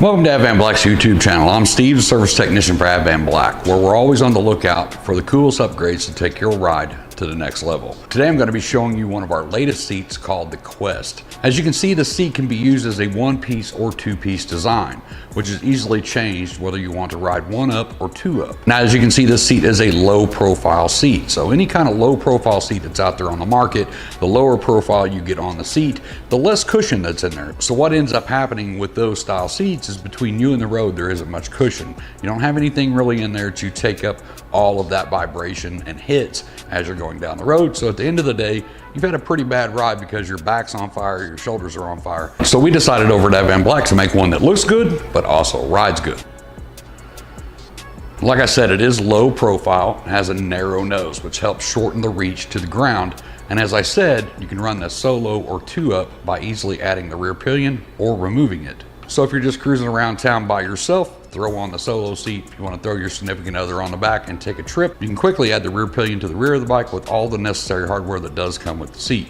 Welcome to Advanblack's YouTube channel. I'm Steve, the service technician for Advanblack, where we're always on the lookout for the coolest upgrades to take your ride to the next level. Today I'm going to be showing you one of our latest seats called the Quest. As you can see, the seat can be used as a one-piece or two-piece design, which is easily changed whether you want to ride one up or two up. Now, as you can see, this seat is a low-profile seat. So any kind of low-profile seat that's out there on the market, the lower profile you get on the seat, the less cushion that's in there. So what ends up happening with those style seats is between you and the road, there isn't much cushion. You don't have anything really in there to take up all of that vibration and hits as you're going down the road. So at the end of the day, you've had a pretty bad ride because your back's on fire, your shoulders are on fire. So we decided over at Advanblack to make one that looks good, but also rides good. Like I said, it is low profile, has a narrow nose, which helps shorten the reach to the ground. And as I said, you can run this solo or two up by easily adding the rear pillion or removing it. So if you're just cruising around town by yourself, throw on the solo seat. If you want to throw your significant other on the back and take a trip, you can quickly add the rear pillion to the rear of the bike with all the necessary hardware that does come with the seat.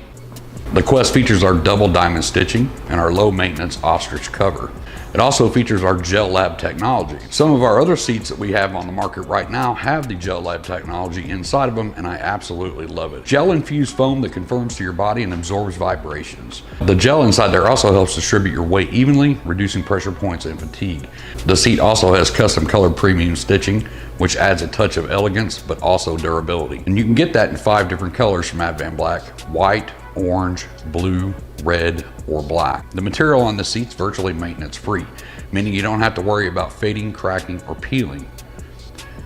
The Quest features our double diamond stitching and our low maintenance ostrich cover. It also features our Gel Lab technology. Some of our other seats that we have on the market right now have the Gel Lab technology inside of them, and I absolutely love it. Gel infused foam that conforms to your body and absorbs vibrations. The gel inside there also helps distribute your weight evenly, reducing pressure points and fatigue. The seat also has custom colored premium stitching, which adds a touch of elegance, but also durability. And you can get that in 5 different colors from Advanblack: white, orange, blue, red, or black. The material on the seat's virtually maintenance free, meaning you don't have to worry about fading, cracking, or peeling.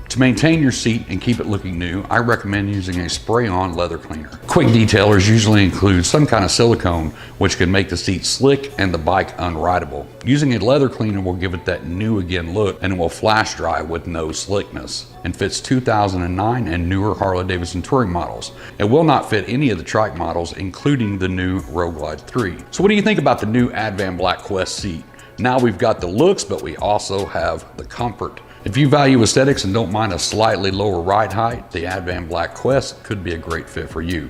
To maintain your seat and keep it looking new, I recommend using a spray-on leather cleaner. Quick detailers usually include some kind of silicone, which can make the seat slick and the bike unrideable. Using a leather cleaner will give it that new again look, and it will flash dry with no slickness, and fits 2009 and newer Harley Davidson Touring models. It will not fit any of the Trike models, including the new Glide 3. So what do you think about the new Advanblack Quest seat? Now we've got the looks, but we also have the comfort. If you value aesthetics and don't mind a slightly lower ride height, the Advanblack Quest could be a great fit for you.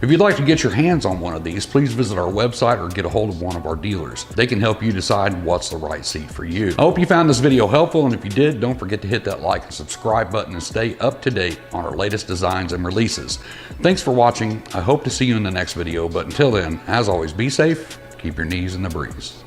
If you'd like to get your hands on one of these, please visit our website or get a hold of one of our dealers. They can help you decide what's the right seat for you. I hope you found this video helpful, and if you did, don't forget to hit that like and subscribe button and stay up to date on our latest designs and releases. Thanks for watching. I hope to see you in the next video, but until then, as always, be safe, keep your knees in the breeze.